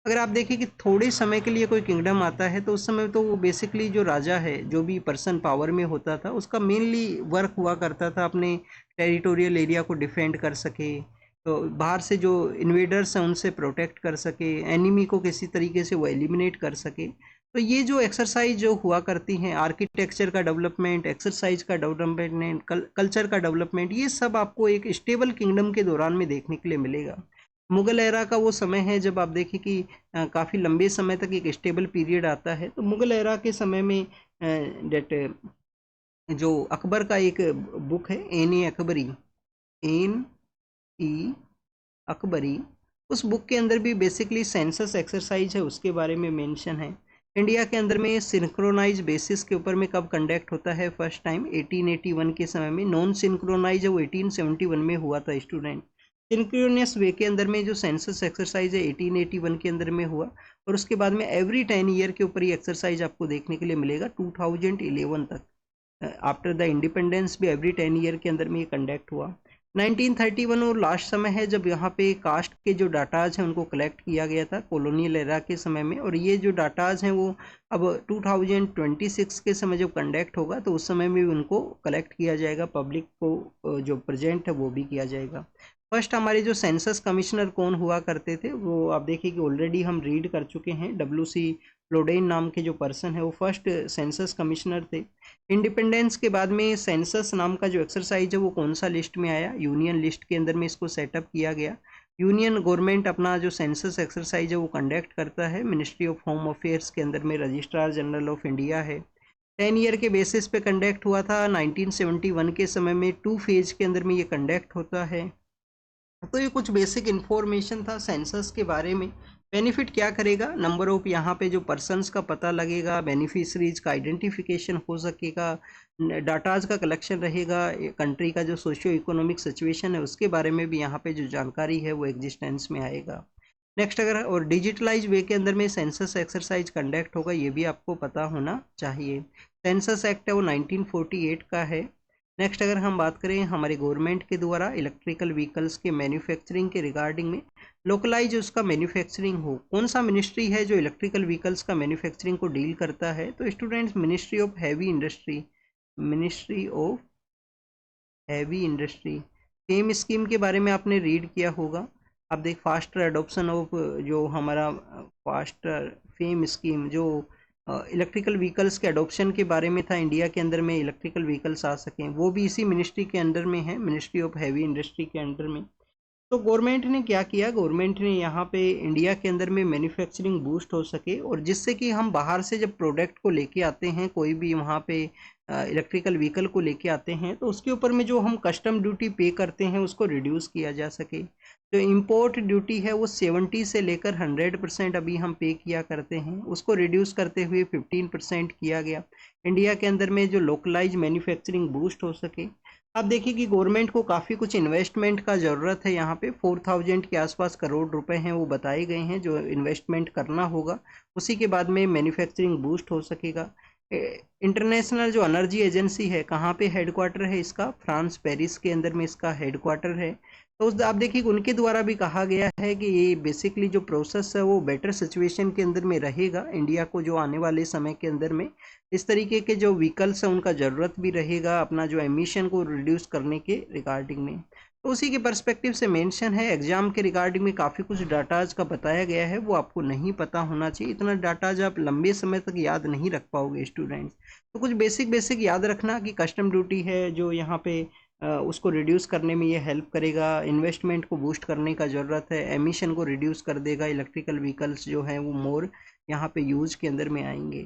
अगर आप देखें कि थोड़े समय के लिए कोई किंगडम आता है तो उस समय तो वो बेसिकली जो राजा है, जो भी पर्सन पावर में होता था, उसका मेनली वर्क हुआ करता था अपने टेरिटोरियल एरिया को डिफेंड कर सके, तो बाहर से जो इन्वेडर्स हैं उनसे प्रोटेक्ट कर सके, एनिमी को किसी तरीके से वो एलिमिनेट कर सके। तो ये जो एक्सरसाइज जो हुआ करती हैं, आर्किटेक्चर का डेवलपमेंट, एक्सरसाइज का डेवलपमेंट, कल्चर का डेवलपमेंट, ये सब आपको एक स्टेबल किंगडम के दौरान में देखने के लिए मिलेगा। मुगल एरा का वो समय है जब आप देखें कि काफ़ी लंबे समय तक एक स्टेबल पीरियड आता है। तो मुगल एरा के समय में डेट जो अकबर का एक बुक है एन ई अकबरी, उस बुक के अंदर भी बेसिकली सेंसस एक्सरसाइज है उसके बारे में मेंशन है। इंडिया के अंदर में सिंक्रोनाइज बेसिस के ऊपर में कब कंडक्ट होता है फर्स्ट टाइम? 1881 के समय में। नॉन सिंक्रोनाइज है वो 1871 में हुआ था स्टूडेंट। सिंक्रोनियस वे के अंदर में जो सेंसस एक्सरसाइज है 1881 के अंदर में हुआ, और उसके बाद में एवरी 10 ईयर के ऊपर ये एक्सरसाइज आपको देखने के लिए मिलेगा 2011 तक। आफ्टर द इंडिपेंडेंस भी एवरी 10 ईयर के अंदर में ये कंडक्ट हुआ। 1931 और लास्ट समय है जब यहाँ पे कास्ट के जो डाटाज हैं उनको कलेक्ट किया गया था कॉलोनियल एरा के समय में, और ये जो डाटाज हैं वो अब 2026 के समय जब कंडक्ट होगा तो उस समय में भी उनको कलेक्ट किया जाएगा, पब्लिक को जो प्रेजेंट है वो भी किया जाएगा। फर्स्ट हमारे जो सेंसस कमिश्नर कौन हुआ करते थे वो आप देखिए कि ऑलरेडी हम रीड कर चुके हैं, WC लोडेन नाम के जो पर्सन है वो फर्स्ट सेंसस कमिश्नर थे। इंडिपेंडेंस के बाद में सेंसस नाम का जो एक्सरसाइज है वो कौन सा लिस्ट में आया, यूनियन लिस्ट के अंदर में इसको सेटअप किया गया। यूनियन गवर्नमेंट अपना जो सेंसस एक्सरसाइज है वो कंडक्ट करता है, मिनिस्ट्री ऑफ होम अफेयर्स के अंदर में रजिस्ट्रार जनरल ऑफ इंडिया है। 10 ईयर के बेसिस पे कंडक्ट हुआ था। 1971 के समय में 2 फेज के अंदर में ये कंडक्ट होता है। तो ये कुछ बेसिक इन्फॉर्मेशन था सेंसस के बारे में। बेनिफिट क्या करेगा, नंबर ऑफ यहाँ पे जो पर्सन्स का पता लगेगा, बेनिफिशरीज का आइडेंटिफिकेशन हो सकेगा, डाटाज का कलेक्शन रहेगा, कंट्री का जो सोशियो इकोनॉमिक सिचुएशन है उसके बारे में भी यहाँ पे जो जानकारी है वो एग्जिस्टेंस में आएगा। नेक्स्ट अगर और डिजिटलाइज वे के अंदर में सेंसस एक्सरसाइज कंडक्ट होगा, ये भी आपको पता होना चाहिए। सेंसस एक्ट है वो 1948 का है। नेक्स्ट अगर हम बात करें हमारे गवर्नमेंट के द्वारा इलेक्ट्रिकल व्हीकल्स के मैन्युफैक्चरिंग के रिगार्डिंग में, लोकलाइज उसका मैन्युफैक्चरिंग हो, कौन सा मिनिस्ट्री है जो इलेक्ट्रिकल व्हीकल्स का मैन्युफैक्चरिंग को डील करता है, तो students ministry of heavy industry, ministry of heavy industry. Fame scheme के बारे में आपने रीड किया होगा। आप देख फास्टर एडोप्शन ऑफ जो हमारा फास्टर फेम स्कीम जो इलेक्ट्रिकल व्हीकल्स के अडोप्शन के बारे में था, इंडिया के अंदर में इलेक्ट्रिकल व्हीकल्स आ सकें, वो भी इसी मिनिस्ट्री के अंडर में है, मिनिस्ट्री ऑफ हैवी इंडस्ट्री के अंडर में। तो गवर्नमेंट ने क्या किया, गवर्नमेंट ने यहाँ पे इंडिया के अंदर में मैन्युफैक्चरिंग बूस्ट हो सके, और जिससे कि हम बाहर से जब प्रोडक्ट को लेके आते हैं, कोई भी वहाँ पे इलेक्ट्रिकल व्हीकल को लेके आते हैं, तो उसके ऊपर में जो हम कस्टम ड्यूटी पे करते हैं उसको रिड्यूस किया जा सके। जो इंपोर्ट ड्यूटी है वो 70 से लेकर 100% अभी हम पे किया करते हैं, उसको रिड्यूस करते हुए 15% किया गया। इंडिया के अंदर में जो लोकलाइज मैन्युफैक्चरिंग बूस्ट हो सके। आप देखिए कि गवर्नमेंट को काफ़ी कुछ इन्वेस्टमेंट का ज़रूरत है, यहाँ पे 4000 के आसपास करोड़ रुपए हैं वो बताए गए हैं जो इन्वेस्टमेंट करना होगा, उसी के बाद में मैन्युफैक्चरिंग बूस्ट हो सकेगा। इंटरनेशनल जो एनर्जी एजेंसी है, कहाँ पे हेडक्वार्टर है इसका, फ्रांस पेरिस के अंदर में इसका हेडक्वार्टर है। तो उस आप देखिए उनके द्वारा भी कहा गया है कि ये बेसिकली जो प्रोसेस है वो बेटर सिचुएशन के अंदर में रहेगा, इंडिया को जो आने वाले समय के अंदर में इस तरीके के जो व्हीकल्स हैं उनका ज़रूरत भी रहेगा अपना जो एमिशन को रिड्यूस करने के रिगार्डिंग में। तो उसी के पर्सपेक्टिव से मेंशन है, एग्जाम के रिगार्डिंग में काफ़ी कुछ डाटाज का बताया गया है, वो आपको नहीं पता होना चाहिए। इतना डाटाज आप लंबे समय तक याद नहीं रख पाओगे स्टूडेंट्स। तो कुछ बेसिक याद रखना कि कस्टम ड्यूटी है जो यहाँ पे उसको रिड्यूस करने में ये हेल्प करेगा, इन्वेस्टमेंट को बूस्ट करने का ज़रूरत है, एमिशन को रिड्यूस कर देगा, इलेक्ट्रिकल व्हीकल्स जो हैं वो मोर यहाँ पे यूज़ के अंदर में आएंगे।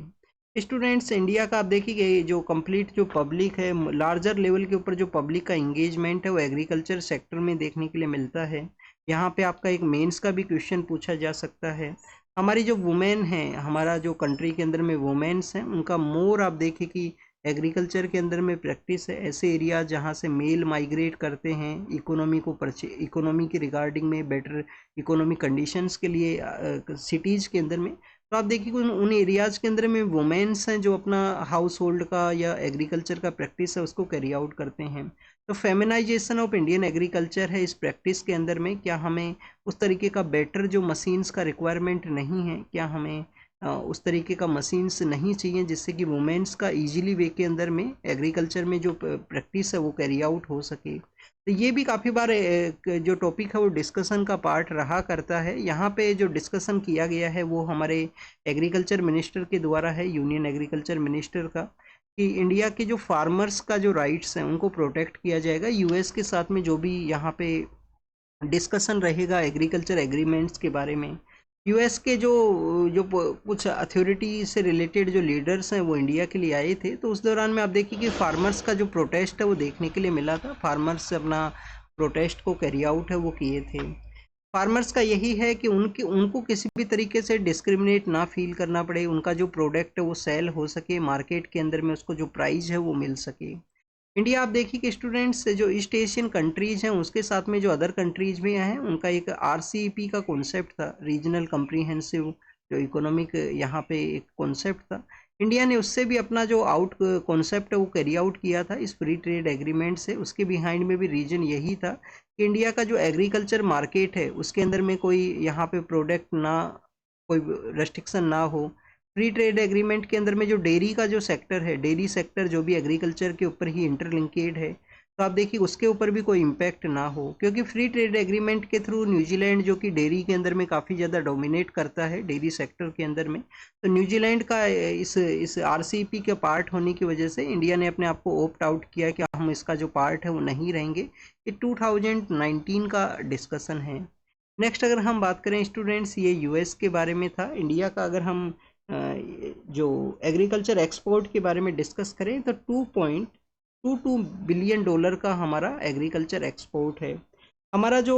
स्टूडेंट्स इंडिया का आप देखिए जो कंप्लीट जो पब्लिक है, लार्जर लेवल के ऊपर जो पब्लिक का इंगेजमेंट है वो एग्रीकल्चर सेक्टर में देखने के लिए मिलता है। यहाँ पे आपका एक मेंस का भी क्वेश्चन पूछा जा सकता है। हमारी जो वुमेन है, हमारा जो कंट्री के अंदर में वुमेन्स हैं, उनका मोर आप देखिए कि एग्रीकल्चर के अंदर में प्रैक्टिस है। ऐसे एरिया जहाँ से मेल माइग्रेट करते हैं इकोनॉमी के रिगार्डिंग में बेटर इकोनॉमिक कंडीशंस के लिए सिटीज़ के अंदर में, तो आप देखिए उन एरियाज़ के अंदर में वुमेन्स हैं जो अपना हाउस होल्ड का या एग्रीकल्चर का प्रैक्टिस है उसको कैरी आउट करते हैं। तो फेमिनाइजेशन ऑफ इंडियन एग्रीकल्चर है इस प्रैक्टिस के अंदर में। क्या हमें उस तरीके का बेटर जो मशीन्स का रिक्वायरमेंट नहीं है, क्या हमें उस तरीके का मशीन्स नहीं चाहिए जिससे कि वुमेन्स का इजीली वे के अंदर में एग्रीकल्चर में जो प्रैक्टिस है वो कैरी आउट हो सके। तो ये भी काफ़ी बार जो टॉपिक है वो डिस्कशन का पार्ट रहा करता है। यहाँ पे जो डिस्कशन किया गया है वो हमारे एग्रीकल्चर मिनिस्टर के द्वारा है, यूनियन एग्रीकल्चर मिनिस्टर का, कि इंडिया के जो फार्मर्स का जो राइट्स हैं उनको प्रोटेक्ट किया जाएगा। यूएस के साथ में जो भी यहाँ पे डिस्कशन रहेगा एग्रीकल्चर एग्रीमेंट्स के बारे में, यूएस के जो जो कुछ अथॉरिटी से रिलेटेड जो लीडर्स हैं वो इंडिया के लिए आए थे, तो उस दौरान में आप देखिए कि फार्मर्स का जो प्रोटेस्ट है वो देखने के लिए मिला था। फार्मर्स अपना प्रोटेस्ट को कैरी आउट है वो किए थे। फार्मर्स का यही है कि उनको किसी भी तरीके से डिस्क्रिमिनेट ना फील करना पड़े, उनका जो प्रोडक्ट है वो सेल हो सके, मार्केट के अंदर में उसको जो प्राइस है वो मिल सके। इंडिया आप देखिए कि स्टूडेंट्स जो ईस्ट एशियन कंट्रीज हैं उसके साथ में जो अदर कंट्रीज भी हैं उनका एक आरसीईपी का कॉन्सेप्ट था, रीजनल कम्प्रीहेंसिव जो इकोनॉमिक यहाँ पे एक कॉन्सेप्ट था। इंडिया ने उससे भी अपना जो आउट कॉन्सेप्ट है वो कैरी आउट किया था इस फ्री ट्रेड एग्रीमेंट से। उसके बिहाइंड में भी रीजन यही था कि इंडिया का जो एग्रीकल्चर मार्केट है उसके अंदर में कोई यहाँ पे प्रोडक्ट ना, कोई रेस्ट्रिक्शन ना हो। फ्री ट्रेड एग्रीमेंट के अंदर में जो डेयरी का जो सेक्टर है, डेयरी सेक्टर जो भी एग्रीकल्चर के ऊपर ही इंटरलिंकेड है, तो आप देखिए उसके ऊपर भी कोई इम्पैक्ट ना हो, क्योंकि फ्री ट्रेड एग्रीमेंट के थ्रू न्यूजीलैंड जो कि डेयरी के अंदर में काफ़ी ज़्यादा डोमिनेट करता है डेयरी सेक्टर के अंदर में, तो न्यूजीलैंड का इस आरसीईपी के पार्ट होने की वजह से इंडिया ने अपने आप को ओप्ट आउट किया कि हम इसका जो पार्ट है वो नहीं रहेंगे। ये 2019 का डिस्कशन है। नेक्स्ट अगर हम बात करें स्टूडेंट्स, ये यूएस के बारे में था। इंडिया का अगर हम जो एग्रीकल्चर एक्सपोर्ट के बारे में डिस्कस करें तो $2.22 बिलियन का हमारा एग्रीकल्चर एक्सपोर्ट है। हमारा जो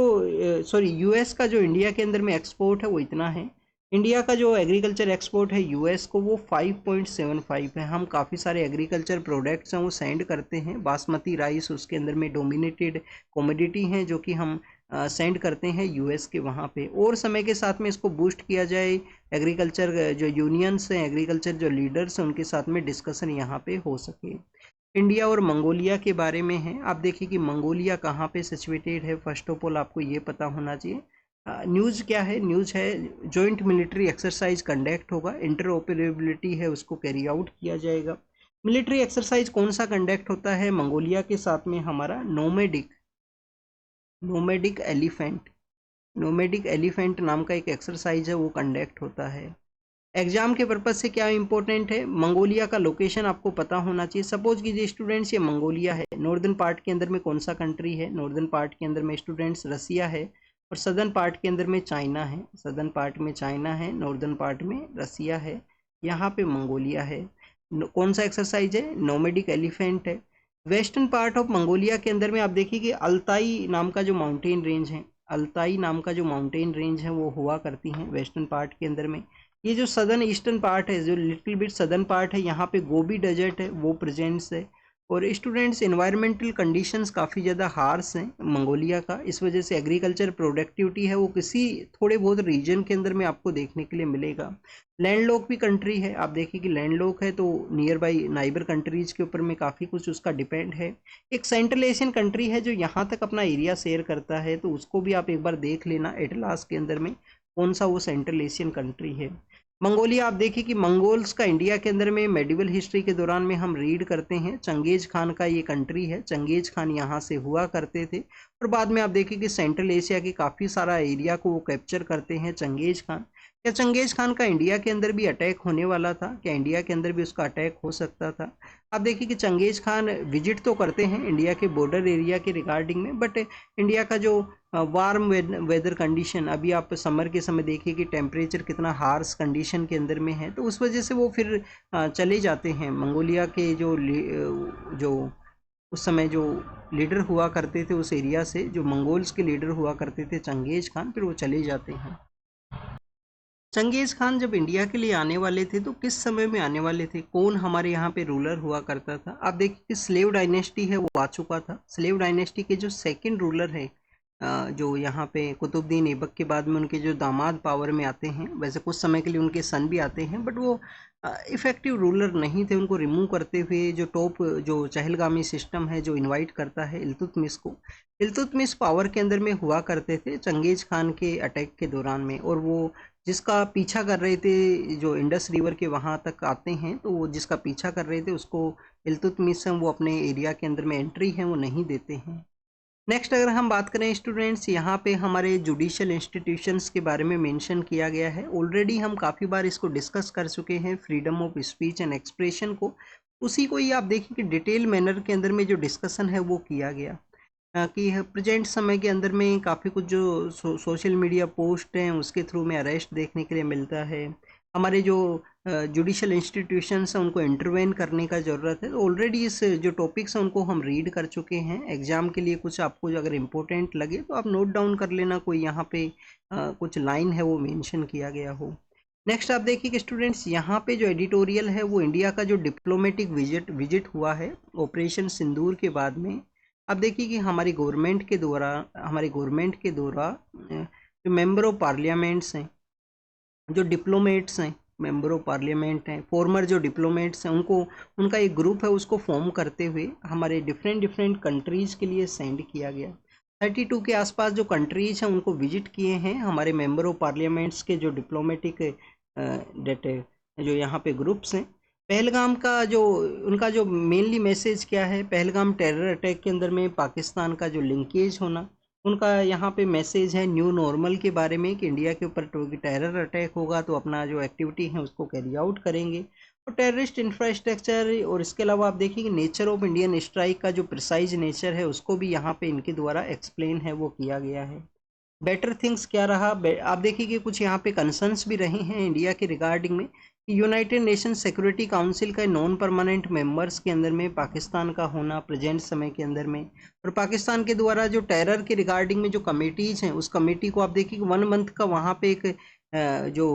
यूएस का जो इंडिया के अंदर में एक्सपोर्ट है वो इतना है। इंडिया का जो एग्रीकल्चर एक्सपोर्ट है यूएस को वो 5.75 है। हम काफ़ी सारे एग्रीकल्चर प्रोडक्ट्स हैं वो सेंड करते हैं। बासमती राइस उसके अंदर में डोमिनेटेड कमोडिटी हैं जो कि हम सेंड करते हैं यूएस के वहाँ पे। और समय के साथ में इसको बूस्ट किया जाए, एग्रीकल्चर जो यूनियंस हैं, एग्रीकल्चर जो लीडर्स हैं उनके साथ में डिस्कशन यहाँ पे हो सके। इंडिया और मंगोलिया के बारे में है। आप देखिए कि मंगोलिया कहाँ पे सिचुएटेड है, फर्स्ट ऑफ ऑल आपको ये पता होना चाहिए। न्यूज़ क्या है? न्यूज़ है जॉइंट मिलिट्री एक्सरसाइज कंडक्ट होगा, इंटरऑपरेबिलिटी है उसको कैरी आउट किया जाएगा। मिलिट्री एक्सरसाइज कौन सा कंडक्ट होता है मंगोलिया के साथ में? हमारा नोमेडिक एलिफेंट नाम का एक एक्सरसाइज है वो कंडक्ट होता है। एग्जाम के पर्पज से क्या इंपॉर्टेंट है, मंगोलिया का लोकेशन आपको पता होना चाहिए। सपोज कीजिए स्टूडेंट्स ये मंगोलिया है, नॉर्दर्न पार्ट के अंदर में कौन सा कंट्री है? नॉर्दर्न पार्ट के अंदर में स्टूडेंट्स रसिया है, और सदर्न पार्ट के अंदर में चाइना है। सदर्न पार्ट में चाइना है, नॉर्दर्न पार्ट में रसिया है, यहाँ पे मंगोलिया है। कौन सा एक्सरसाइज है? नोमेडिक एलिफेंट है। वेस्टर्न पार्ट ऑफ मंगोलिया के अंदर में आप देखिए कि अल्ताई नाम का जो माउंटेन रेंज है, अल्ताई नाम का जो माउंटेन रेंज है वो हुआ करती हैं वेस्टर्न पार्ट के अंदर में। ये जो सदर्न ईस्टर्न पार्ट है, जो लिटिल बिट सदर्न पार्ट है, यहाँ पे गोबी डेजर्ट है वो प्रेजेंट्स है। और स्टूडेंट्स एनवायरमेंटल कंडीशंस काफ़ी ज़्यादा हार्श हैं मंगोलिया का, इस वजह से एग्रीकल्चर प्रोडक्टिविटी है वो किसी थोड़े बहुत रीजन के अंदर में आपको देखने के लिए मिलेगा। लैंडलॉक भी कंट्री है, आप देखिए कि लैंडलॉक है तो नियर बाई नाइबर कंट्रीज़ के ऊपर में काफ़ी कुछ उसका डिपेंड है। एक सेंट्रल एशियन कंट्री है जो यहाँ तक अपना एरिया शेयर करता है, तो उसको भी आप एक बार देख लेना एटलास के अंदर में कौन सा वो सेंट्रल एशियन कंट्री है। मंगोलिया आप देखिए कि मंगोल्स का इंडिया के अंदर में मेडिवल हिस्ट्री के दौरान में हम रीड करते हैं, चंगेज खान का ये कंट्री है। चंगेज खान यहाँ से हुआ करते थे, और बाद में आप देखिए कि सेंट्रल एशिया के काफ़ी सारा एरिया को वो कैप्चर करते हैं चंगेज खान। क्या चंगेज खान का इंडिया के अंदर भी अटैक होने वाला था? क्या इंडिया के अंदर भी उसका अटैक हो सकता था? आप देखिए कि चंगेज खान विजिट तो करते हैं इंडिया के बॉर्डर एरिया के रिगार्डिंग में, बट इंडिया का जो वार्म वेदर कंडीशन, अभी आप समर के समय देखिए कि टेम्परेचर कितना हार्श कंडीशन के अंदर में है, तो उस वजह से वो फिर चले जाते हैं। मंगोलिया के जो उस समय जो लीडर हुआ करते थे उस एरिया से, जो मंगोल्स के लीडर हुआ करते थे चंगेज खान, फिर वो चले जाते हैं। चंगेज खान जब इंडिया के लिए आने वाले थे तो किस समय में आने वाले थे? कौन हमारे यहाँ पे रूलर हुआ करता था? आप देखिए कि स्लेव डायनेस्टी है वो आ चुका था। स्लेव डायनेस्टी के जो सेकंड रूलर है, जो यहाँ पे कुतुबुद्दीन ऐबक के बाद में उनके जो दामाद पावर में आते हैं, वैसे कुछ समय के लिए उनके सन भी आते हैं, बट वो इफ़ेक्टिव रूलर नहीं थे। उनको रिमूव करते हुए जो टॉप जो चहलगामी सिस्टम है जो इनवाइट करता है इल्तुतमिश को, इल्तुतमिश पावर के अंदर में हुआ करते थे चंगेज खान के अटैक के दौरान में, और वो जिसका पीछा कर रहे थे, जो इंडस रिवर के वहाँ तक आते हैं, तो वो जिसका पीछा कर रहे थे उसको इल्तुतमिश वो अपने एरिया के अंदर में एंट्री है वो नहीं देते हैं। नेक्स्ट अगर हम बात करें स्टूडेंट्स, यहाँ पे हमारे जुडिशियल इंस्टीट्यूशंस के बारे में मेंशन किया गया है। ऑलरेडी हम काफ़ी बार इसको डिस्कस कर चुके हैं, freedom of speech and expression को। उसी को ही आप देखिए कि डिटेल मैनर के अंदर में जो डिस्कशन है वो किया गया कि प्रेजेंट समय के अंदर में काफ़ी कुछ जो सोशल मीडिया पोस्ट हैं उसके थ्रू में अरेस्ट देखने के लिए मिलता है। हमारे जो जुडिशियल इंस्टीट्यूशंस हैं उनको इंटरवेन करने का ज़रूरत है। तो ऑलरेडी इस जो टॉपिक्स हैं उनको हम रीड कर चुके हैं। एग्ज़ाम के लिए कुछ आपको जो अगर इम्पोर्टेंट लगे तो आप नोट डाउन कर लेना, कोई यहाँ पे कुछ लाइन है वो मेंशन किया गया हो। नेक्स्ट आप देखिए कि स्टूडेंट्स यहाँ पे जो एडिटोरियल है वो इंडिया का जो डिप्लोमेटिक विजिट हुआ है ऑपरेशन सिंदूर के बाद में। अब देखिए कि हमारी गवर्नमेंट के द्वारा जो मेंबर ऑफ पार्लियामेंट्स हैं, जो डिप्लोमेट्स हैं, मेंबर ऑफ पार्लियामेंट हैं, फॉर्मर जो डिप्लोमेट्स हैं, उनको उनका एक ग्रुप है उसको फॉर्म करते हुए हमारे डिफरेंट कंट्रीज़ के लिए सेंड किया गया। 32 के आसपास जो कंट्रीज़ हैं उनको विजिट किए हैं हमारे मेंबर ऑफ पार्लियामेंट्स के जो डिप्लोमेटिक जो यहाँ पे ग्रुप्स हैं। पहलगाम का जो उनका जो मेनली मैसेज क्या है, पहलगाम टेरर अटैक के अंदर में पाकिस्तान का जो लिंकेज होना, उनका यहाँ पे मैसेज है न्यू नॉर्मल के बारे में कि इंडिया के ऊपर टेरर अटैक होगा तो अपना जो एक्टिविटी है उसको कैरी आउट करेंगे, और टेररिस्ट इंफ्रास्ट्रक्चर, और इसके अलावा आप देखिए कि नेचर ऑफ इंडियन स्ट्राइक का जो प्रिसाइज नेचर है उसको भी यहाँ पे इनके द्वारा एक्सप्लेन है वो किया गया है। बेटर थिंग्स क्या रहा, आप देखिए कि कुछ यहाँ पे कंसर्न्स भी रहे हैं इंडिया के रिगार्डिंग में कि यूनाइटेड नेशन सिक्योरिटी काउंसिल का नॉन परमानेंट मेंबर्स के अंदर में पाकिस्तान का होना प्रेजेंट समय के अंदर में, और पाकिस्तान के द्वारा जो टेरर के रिगार्डिंग में जो कमेटीज़ हैं उस कमेटी को आप देखिए कि 1 मंथ का वहाँ पे एक जो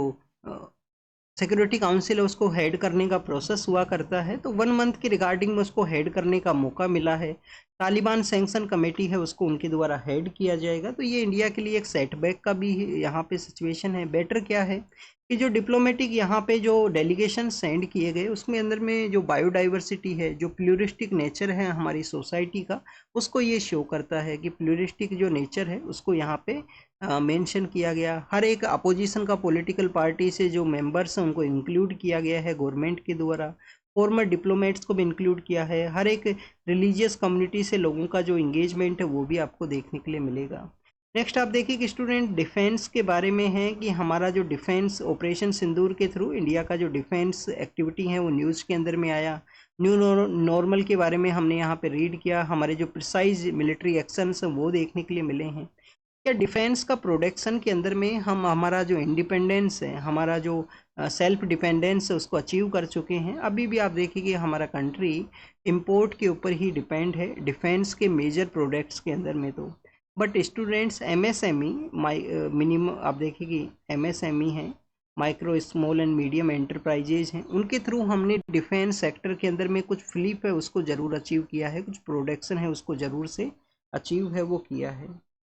सिक्योरिटी काउंसिल है उसको हेड करने का प्रोसेस हुआ करता है, तो 1 मंथ के रिगार्डिंग में उसको हेड करने का मौका मिला है। तालिबान सैंक्शन कमेटी है उसको उनके द्वारा हेड किया जाएगा, तो ये इंडिया के लिए एक सेटबैक का भी यहाँ पे सिचुएशन है। बेटर क्या है कि जो डिप्लोमेटिक यहाँ पे जो डेलीगेशन सेंड किए गए उसमें अंदर में जो बायोडाइवर्सिटी है, जो प्लूरिस्टिक नेचर है हमारी सोसाइटी का, उसको ये शो करता है कि प्लूरिस्टिक जो नेचर है उसको यहाँ पे मेंशन किया गया। हर एक अपोजिशन का पॉलिटिकल पार्टी से जो मेंबर्स हैं उनको इंक्लूड किया गया है गवर्नमेंट के द्वारा, फॉर्मर डिप्लोमेट्स को भी इंक्लूड किया है, हर एक रिलीजियस कम्युनिटी से लोगों का जो इंगेजमेंट है वो भी आपको देखने के लिए मिलेगा। नेक्स्ट आप देखिए कि स्टूडेंट डिफेंस के बारे में है कि हमारा जो डिफेंस ऑपरेशन सिंदूर के थ्रू इंडिया का जो डिफेंस एक्टिविटी है वो न्यूज़ के अंदर में आया। न्यू नॉर्मल के बारे में हमने यहाँ पे रीड किया, हमारे जो प्रिसाइज मिलिट्री एक्शंस हैं वो देखने के लिए मिले हैं। क्या डिफेंस का प्रोडक्शन के अंदर में हम हमारा जो इंडिपेंडेंस है, हमारा जो सेल्फ डिपेंडेंस है उसको अचीव कर चुके हैं। अभी भी आप देखिए कि हमारा कंट्री इंपोर्ट के ऊपर ही डिपेंड है डिफेंस के मेजर प्रोडक्ट्स के अंदर में। तो बट स्टूडेंट्स एमएसएमई मिनिमम आप देखिए कि एमएसएमई है, micro small and medium enterprises हैं, उनके थ्रू हमने डिफेंस सेक्टर के अंदर में कुछ फ्लिप है उसको ज़रूर अचीव किया है, कुछ प्रोडक्शन है उसको ज़रूर से अचीव है वो किया है।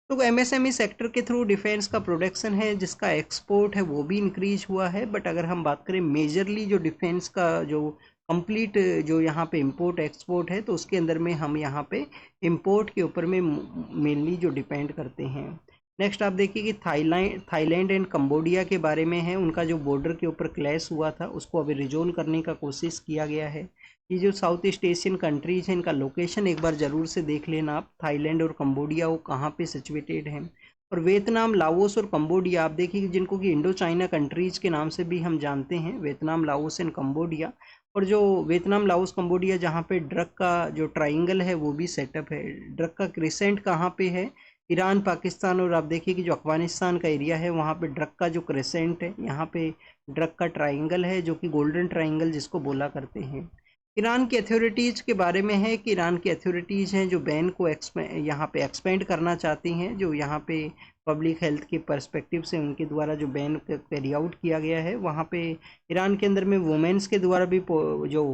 तो एमएसएमई सेक्टर के थ्रू डिफेंस का प्रोडक्शन है जिसका एक्सपोर्ट है वो भी इंक्रीज हुआ है। बट अगर हम बात करें मेजरली जो डिफेंस का जो कंप्लीट जो यहाँ पे इंपोर्ट एक्सपोर्ट है तो उसके अंदर में हम यहाँ पे इंपोर्ट के ऊपर में मेनली जो डिपेंड करते हैं। नेक्स्ट आप देखिए कि थाईलैंड एंड कंबोडिया के बारे में है, उनका जो बॉर्डर के ऊपर क्लैश हुआ था उसको अभी रिजोल्व करने का कोशिश किया गया है। ये जो साउथ ईस्ट एशियन कंट्रीज हैं इनका लोकेशन एक बार ज़रूर से देख लेना आप, थाईलैंड और कंबोडिया वो कहाँ पे सिचुएटेड हैं। और वियतनाम, लाओस और कंबोडिया आप देखिए जिनको कि इंडो चाइना कंट्रीज के नाम से भी हम जानते हैं, वियतनाम, लाओस एंड कंबोडिया। और जो वियतनाम, लाओस, कंबोडिया जहाँ पे ड्रग का जो ट्राइंगल है वो भी सेटअप है। ड्रग का क्रिसेंट कहाँ पे है, ईरान, पाकिस्तान, और आप देखिए कि जो अफगानिस्तान का एरिया है वहाँ पे ड्रग का जो क्रिसेंट है, यहाँ पे ड्रग का ट्राइंगल है जो कि गोल्डन ट्राइंगल जिसको बोला करते हैं। ईरान की अथॉरिटीज़ के बारे में है कि ईरान की अथॉरिटीज़ हैं जो बैन को यहाँ पे एक्सपेंड करना चाहती हैं, जो यहाँ पे पब्लिक हेल्थ के पर्सपेक्टिव से उनके द्वारा जो बैन कैरी आउट किया गया है। वहाँ पे ईरान के अंदर में वुमेंस के द्वारा भी जो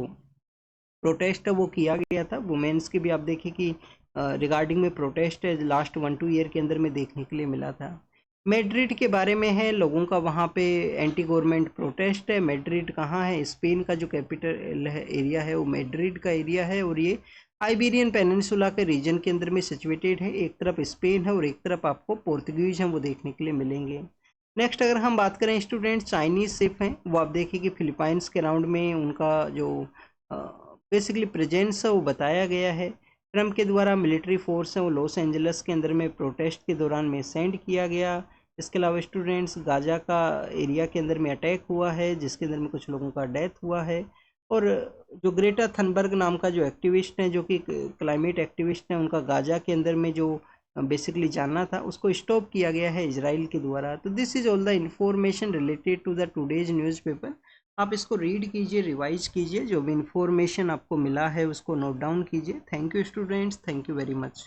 प्रोटेस्ट है वो किया गया था। वुमेंस के भी आप देखिए कि रिगार्डिंग में प्रोटेस्ट है लास्ट 1-2 ईयर के अंदर में देखने के लिए मिला था। मैड्रिड के बारे में है, लोगों का वहाँ पे एंटी गवर्नमेंट प्रोटेस्ट है। मैड्रिड कहाँ है, स्पेन का जो कैपिटल है एरिया है वो मैड्रिड का एरिया है, और ये आइबेरियन पेनिनसुला के रीजन के अंदर में सिचुएटेड है। एक तरफ स्पेन है और एक तरफ आपको पोर्तुगीज हैं वो देखने के लिए मिलेंगे। नेक्स्ट अगर हम बात करें स्टूडेंट, चाइनीज शिप हैं वो आप देखिए कि फिलीपाइंस के राउंड में उनका जो बेसिकली प्रेजेंस है वो बताया गया है। ट्रम्प के द्वारा मिलिट्री फोर्स है वो लॉस एंजल्स के अंदर में प्रोटेस्ट के दौरान में सेंड किया गया। इसके अलावा स्टूडेंट्स गाजा का एरिया के अंदर में अटैक हुआ है जिसके अंदर में कुछ लोगों का डेथ हुआ है। और जो ग्रेटा थनबर्ग नाम का जो एक्टिविस्ट है जो कि क्लाइमेट एक्टिविस्ट है, उनका गाजा के अंदर में जो बेसिकली जानना था उसको स्टॉप किया गया है इजराइल के द्वारा। तो this is all the information related to the today's newspaper. आप इसको रीड कीजिए, रिवाइज कीजिए, जो भी इंफॉर्मेशन आपको मिला है उसको नोट डाउन कीजिए। Thank you students, thank you very much.